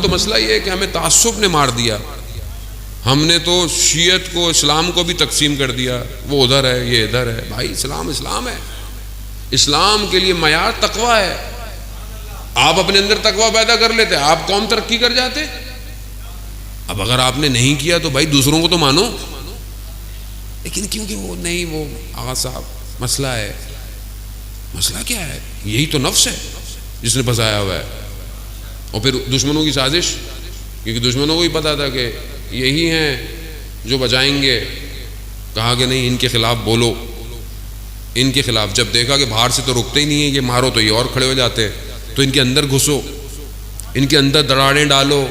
تو مسئلہ یہ ہے کہ ہمیں تعصب نے مار دیا. ہم نے تو شیعت کو اسلام کو بھی تقسیم کر دیا، وہ ادھر ہے یہ ادھر ہے. بھائی اسلام اسلام ہے. اسلام کے لیے معیار تقوی ہے. آپ اپنے اندر تقوی پیدا کر لیتے آپ قوم ترقی کر جاتے. اب اگر آپ نے نہیں کیا تو بھائی دوسروں کو تو مانو. لیکن کیونکہ وہ نہیں، وہ آغا صاحب مسئلہ ہے. مسئلہ کیا ہے؟ یہی تو نفس ہے جس نے پھنسایا ہوا ہے. اور پھر دشمنوں کی سازش، کیونکہ دشمنوں کو ہی پتا تھا کہ یہی ہیں جو بچائیں گے. کہا کہ نہیں ان کے خلاف بولو، ان کے خلاف. جب دیکھا کہ باہر سے تو رکتے ہی نہیں ہیں، یہ مارو تو یہ اور کھڑے ہو جاتے، تو ان کے اندر گھسو، ان کے اندر دراڑیں ڈالو،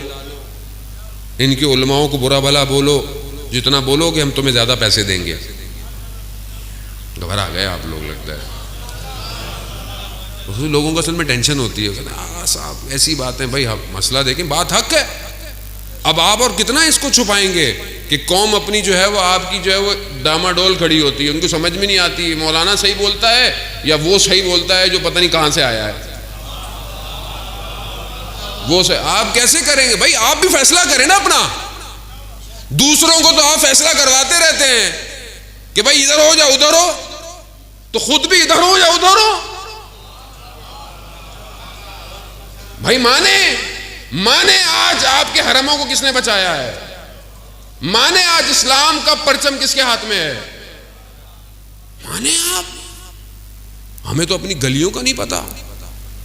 ان کے علماؤں کو برا بھلا بولو. جتنا بولو گے ہم تمہیں زیادہ پیسے دیں گے. گھبرا گئے آپ لوگ لگتا ہے. لوگوں کو اصل میں ٹینشن ہوتی ہے. آغا صاحب ایسی بات ہے. بھائی مسئلہ دیکھیں، بات حق ہے. اب آپ اور کتنا اس کو چھپائیں گے کہ قوم اپنی جو ہے وہ آپ کی جو ہے وہ ڈاماڈول کھڑی ہوتی ہے. ان کو سمجھ میں نہیں آتی مولانا صحیح بولتا ہے یا وہ صحیح بولتا ہے جو پتہ نہیں کہاں سے آیا ہے. وہ آپ کیسے کریں گے؟ بھائی آپ بھی فیصلہ کریں نا اپنا. دوسروں کو تو آپ فیصلہ کرواتے رہتے ہیں کہ بھائی ادھر ہو جاؤ ادھر ہو، تو خود بھی ادھر ہو جاؤ ادھر ہو. بھائی مانے آج آپ کے حرموں کو کس نے بچایا ہے؟ مانے آج اسلام کا پرچم کس کے ہاتھ میں ہے؟ مانے آپ. ہمیں تو اپنی گلیوں کا نہیں پتا،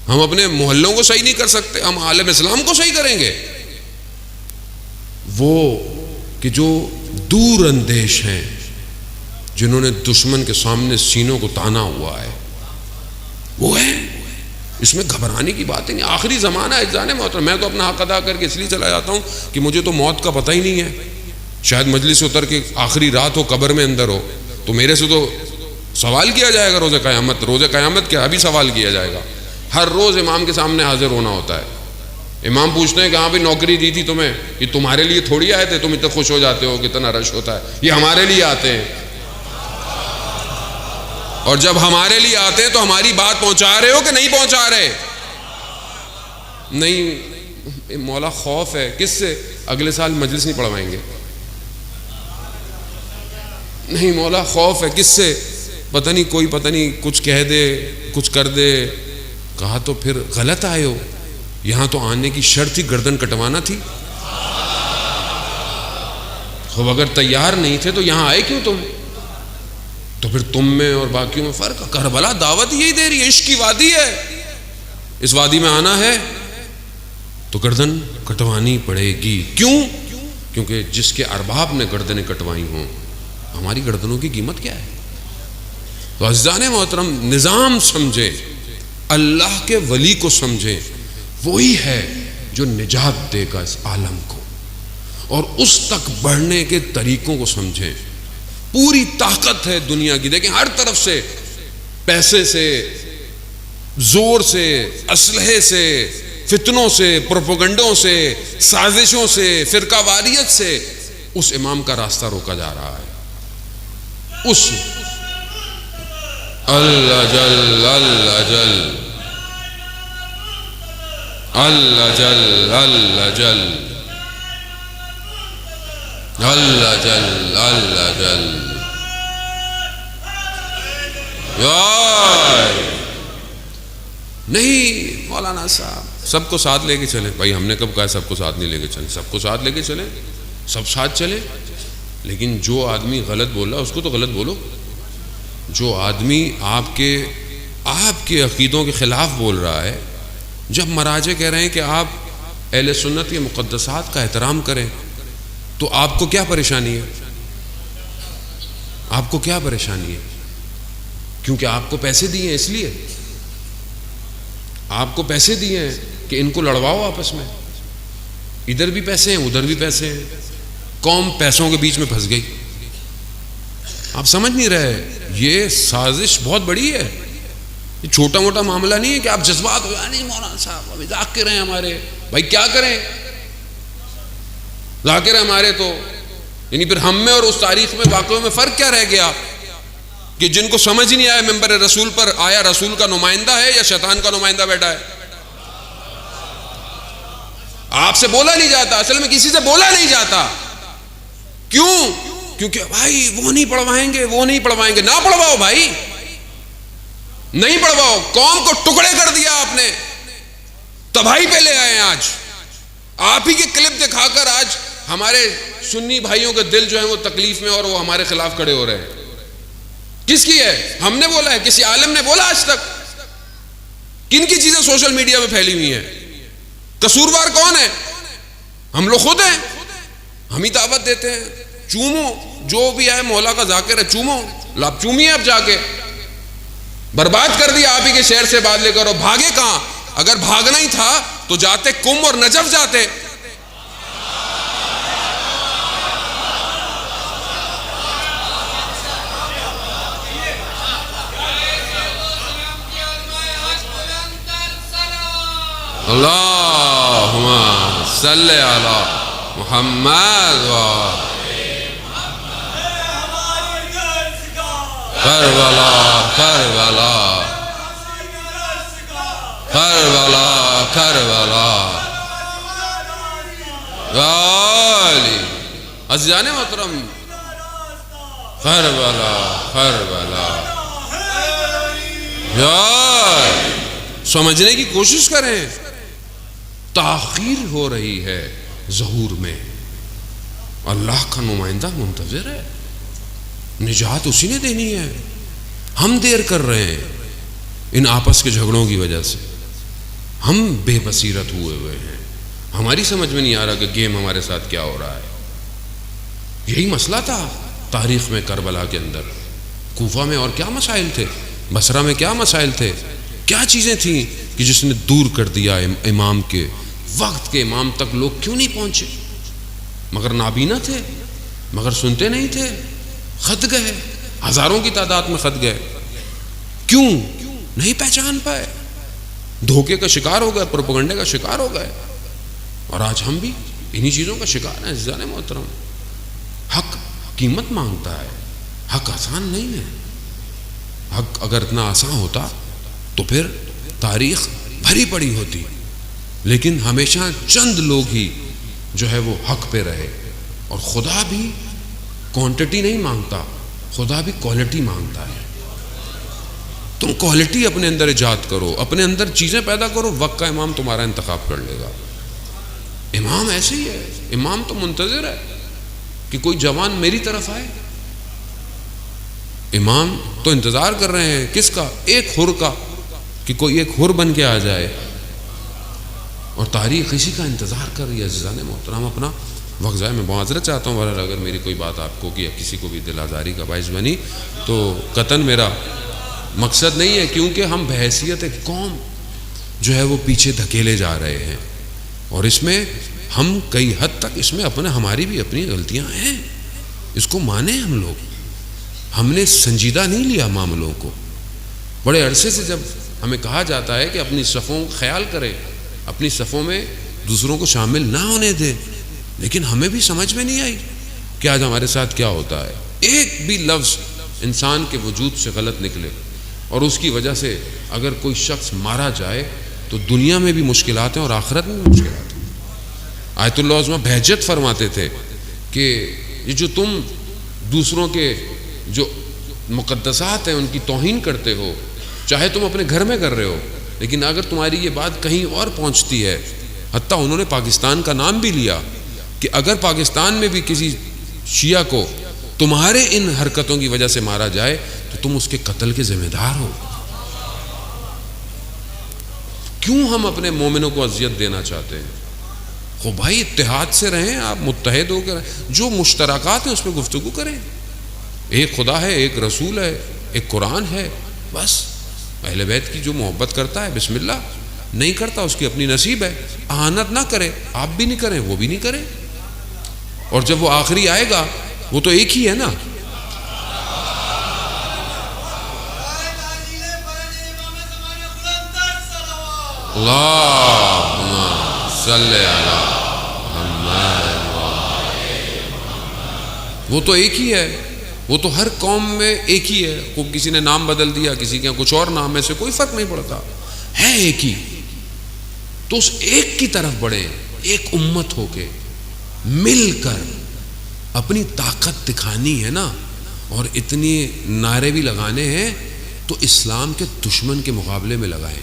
ہم اپنے محلوں کو صحیح نہیں کر سکتے، ہم عالم اسلام کو صحیح کریں گے. وہ کہ جو دور اندیش ہیں، جنہوں نے دشمن کے سامنے سینوں کو تانا ہوا ہے، وہ ہیں. اس میں گھبرانے کی بات نہیں. آخری زمانہ ہے جانے محترم. میں تو اپنا حق ادا کر کے اس لیے چلا جاتا ہوں کہ مجھے تو موت کا پتہ ہی نہیں ہے. شاید مجلس سے اتر کے آخری رات ہو، قبر میں اندر ہو، تو میرے سے تو سوال کیا جائے گا روز قیامت. روز قیامت کیا ابھی سوال کیا جائے گا. ہر روز امام کے سامنے حاضر ہونا ہوتا ہے. امام پوچھتے ہیں کہ ہاں بھی نوکری دی تھی تمہیں، یہ تمہارے لیے تھوڑی آئے تھے، تم اتنا خوش ہو جاتے ہو کہ اتنا رش ہوتا ہے. یہ ہمارے لیے آتے ہیں، اور جب ہمارے لیے آتے ہیں تو ہماری بات پہنچا رہے ہو کہ نہیں پہنچا رہے؟ نہیں. مولا خوف ہے. کس سے؟ اگلے سال مجلس نہیں پڑھوائیں گے. نہیں مولا خوف ہے. کس سے؟ پتہ نہیں کچھ کہہ دے، کچھ کر دے. کہا تو پھر غلط آئے ہو. یہاں تو آنے کی شرط ہی گردن کٹوانا تھی. خب اگر تیار نہیں تھے تو یہاں آئے کیوں تم؟ تو پھر تم میں اور باقیوں میں فرق. کربلا دعوت یہی دے رہی ہے. عشق کی وادی ہے. اس وادی میں آنا ہے تو گردن کٹوانی پڑے گی. کیوں؟ کیونکہ جس کے ارباب نے گردنیں کٹوائی ہوں، ہماری گردنوں کی قیمت کیا ہے؟ تو عزیزان محترم، نظام سمجھیں، اللہ کے ولی کو سمجھیں. وہی ہے جو نجات دے گا اس عالم کو، اور اس تک بڑھنے کے طریقوں کو سمجھیں. پوری طاقت ہے دنیا کی. دیکھیں ہر طرف سے، پیسے سے، زور سے، اسلحے سے، فتنوں سے، پروپیگنڈوں سے، سازشوں سے، فرقہ واریت سے اس امام کا راستہ روکا جا رہا ہے. اس اللہ جل اللہ جل اللہ جل اللہ جل اللہ جل اللہ جل نہیں. مولانا صاحب سب کو ساتھ لے کے چلیں. بھائی ہم نے کب کہا سب کو ساتھ نہیں لے کے چلیں؟ سب کو ساتھ لے کے چلیں، سب ساتھ چلیں. لیکن جو آدمی غلط بول رہا ہے اس کو تو غلط بولو. جو آدمی آپ کے عقیدوں کے خلاف بول رہا ہے، جب مراجع کہہ رہے ہیں کہ آپ اہل سنت کے مقدسات کا احترام کریں، تو آپ کو کیا پریشانی ہے؟ آپ کو کیا پریشانی ہے؟ کیونکہ آپ کو پیسے دیے ہیں، اس لیے آپ کو پیسے دیے ہیں کہ ان کو لڑواؤ آپس میں. ادھر بھی پیسے ہیں ادھر بھی پیسے ہیں. قوم پیسوں کے بیچ میں پھنس گئی. آپ سمجھ نہیں رہے. یہ سازش بہت بڑی ہے. یہ چھوٹا موٹا معاملہ نہیں ہے کہ آپ جذبات ہو. نہیں مولانا صاحب ابھی ذاکر ہیں ہمارے. بھائی کیا کریں؟ ذاکر ہیں ہمارے تو یعنی پھر ہم میں اور اس تاریخ میں واقعوں میں فرق کیا رہ گیا کہ جن کو سمجھ نہیں آیا ممبر رسول پر آیا رسول کا نمائندہ ہے یا شیطان کا نمائندہ بیٹھا ہے؟ آپ سے بولا نہیں جاتا، اصل میں کسی سے بولا نہیں جاتا. کیوں؟ کیونکہ بھائی وہ نہیں پڑھوائیں گے، وہ نہیں پڑھوائیں گے. نہ پڑھواؤ بھائی، نہیں پڑھواؤ. قوم کو ٹکڑے کر دیا آپ نے، تباہی پہ لے آئے ہیں. آج آپ ہی کے کلپ دکھا کر آج ہمارے سنی بھائیوں کے دل جو ہیں وہ تکلیف میں، اور وہ ہمارے خلاف کھڑے ہو رہے ہیں. کس کی ہے؟ ہم نے بولا ہے؟ کسی عالم نے بولا آج تک؟ کن کی چیزیں سوشل میڈیا میں پھیلی ہوئی ہیں؟ قصوروار کون ہے؟ ہم لوگ خود ہیں. ہم ہی دعوت دیتے ہیں. چومو، جو بھی آئے مولا کا ذاکر ہے، چومو. آپ چومیے اب جا کے. برباد کر دیا آپ ہی کے شہر سے بات لے کر. اور بھاگے کہاں؟ اگر بھاگنا ہی تھا تو جاتے کم اور نجف جاتے. اللہم صلی علی محمد کربلا کربلا کربلا کربلا علی عزیزان محترم، کربلا کربلا. سمجھنے کی کوشش کریں. تاخیر ہو رہی ہے ظہور میں. اللہ کا نمائندہ منتظر ہے، نجات اسی نے دینی ہے. ہم دیر کر رہے ہیں ان آپس کے جھگڑوں کی وجہ سے. ہم بے بصیرت ہوئے ہیں. ہماری سمجھ میں نہیں آ رہا کہ گیم ہمارے ساتھ کیا ہو رہا ہے. یہی مسئلہ تھا تاریخ میں کربلا کے اندر. کوفہ میں اور کیا مسائل تھے، بصرہ میں کیا مسائل تھے، کیا چیزیں تھیں کہ جس نے دور کر دیا امام کے وقت کے امام تک لوگ کیوں نہیں پہنچے؟ مگر نابینا تھے، مگر سنتے نہیں تھے. خط گئے، ہزاروں کی تعداد میں خط گئے. کیوں نہیں پہچان پائے؟ دھوکے کا شکار ہو گئے، پروپیگنڈے کا شکار ہو گئے. اور آج ہم بھی انہی چیزوں کا شکار ہیں. عزیزان محترم، حق قیمت مانگتا ہے. حق آسان نہیں ہے. حق اگر اتنا آسان ہوتا تو پھر تاریخ بھری پڑی ہوتی. لیکن ہمیشہ چند لوگ ہی جو ہے وہ حق پہ رہے. اور خدا بھی کوانٹٹی نہیں مانگتا، خدا بھی کوالٹی مانگتا ہے. تم کوالٹی اپنے اندر ایجاد کرو، اپنے اندر چیزیں پیدا کرو، وقت کا امام تمہارا انتخاب کر لے گا. امام ایسے ہی ہے. امام تو منتظر ہے کہ کوئی جوان میری طرف آئے. امام تو انتظار کر رہے ہیں کس کا؟ ایک حر کا، کہ کوئی ایک حر بن کے آ جائے. اور تاریخ اسی کا انتظار کر رہی ہے. عزیزان محترم، اپنا وقت ضائع، میں معذرت چاہتا ہوں بہرحال اگر میری کوئی بات آپ کو یا کسی کو بھی دل آزاری کا باعث بنی تو قطعاً میرا مقصد نہیں ہے. کیونکہ ہم بحیثیت ایک قوم جو ہے وہ پیچھے دھکیلے جا رہے ہیں. اور اس میں ہم کئی حد تک اس میں ہماری بھی اپنی غلطیاں ہیں. اس کو مانیں. ہم لوگ ہم نے سنجیدہ نہیں لیا معاملوں کو. بڑے عرصے سے جب ہمیں کہا جاتا ہے کہ اپنی صفوں کا خیال کریں، اپنی صفوں میں دوسروں کو شامل نہ ہونے دیں، لیکن ہمیں بھی سمجھ میں نہیں آئی کہ آج ہمارے ساتھ کیا ہوتا ہے. ایک بھی لفظ انسان کے وجود سے غلط نکلے اور اس کی وجہ سے اگر کوئی شخص مارا جائے تو دنیا میں بھی مشکلات ہیں اور آخرت میں بھی مشکلات ہیں. آیت اللہ عظمہ بہجت فرماتے تھے کہ یہ جو تم دوسروں کے جو مقدسات ہیں ان کی توہین کرتے ہو، چاہے تم اپنے گھر میں کر رہے ہو، لیکن اگر تمہاری یہ بات کہیں اور پہنچتی ہے، حتیٰ انہوں نے پاکستان کا نام بھی لیا کہ اگر پاکستان میں بھی کسی شیعہ کو تمہارے ان حرکتوں کی وجہ سے مارا جائے تو تم اس کے قتل کے ذمہ دار ہو. کیوں ہم اپنے مومنوں کو اذیت دینا چاہتے ہیں؟ خو بھائی اتحاد سے رہیں، آپ متحد ہو کر جو مشترکات ہیں اس پہ گفتگو کریں. ایک خدا ہے، ایک رسول ہے، ایک قرآن ہے. بس اہل بیت کی جو محبت کرتا ہے بسم اللہ، نہیں کرتا اس کی اپنی نصیب ہے. اہانت نہ کرے، آپ بھی نہیں کریں، وہ بھی نہیں کرے. اور جب وہ آخری آئے گا وہ تو ایک ہی ہے نا. اللہم صلی علی محمد. وہ تو ایک ہی ہے. وہ تو ہر قوم میں ایک ہی ہے. کو کسی نے نام بدل دیا، کسی کے کچھ اور نام ہے، سے کوئی فرق نہیں پڑتا، ہے ایک ہی. تو اس ایک کی طرف بڑھیں. ایک امت ہو کے مل کر اپنی طاقت دکھانی ہے نا، اور اتنی نعرے بھی لگانے ہیں تو اسلام کے دشمن کے مقابلے میں لگائیں.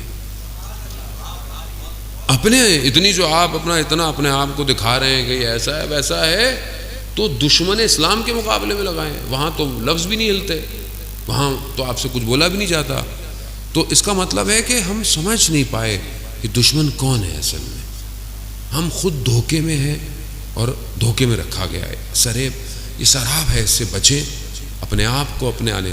اپنے اتنی جو آپ اتنا اپنے آپ کو دکھا رہے ہیں کہ یہ ایسا ہے ویسا ہے، تو دشمن اسلام کے مقابلے میں لگائیں. وہاں تو لفظ بھی نہیں ہلتے، وہاں تو آپ سے کچھ بولا بھی نہیں جاتا. تو اس کا مطلب ہے کہ ہم سمجھ نہیں پائے کہ دشمن کون ہے. اصل میں ہم خود دھوکے میں ہیں اور دھوکے میں رکھا گیا ہے. یہ سراب ہے، اس سے بچیں، اپنے آپ کو اپنے آنے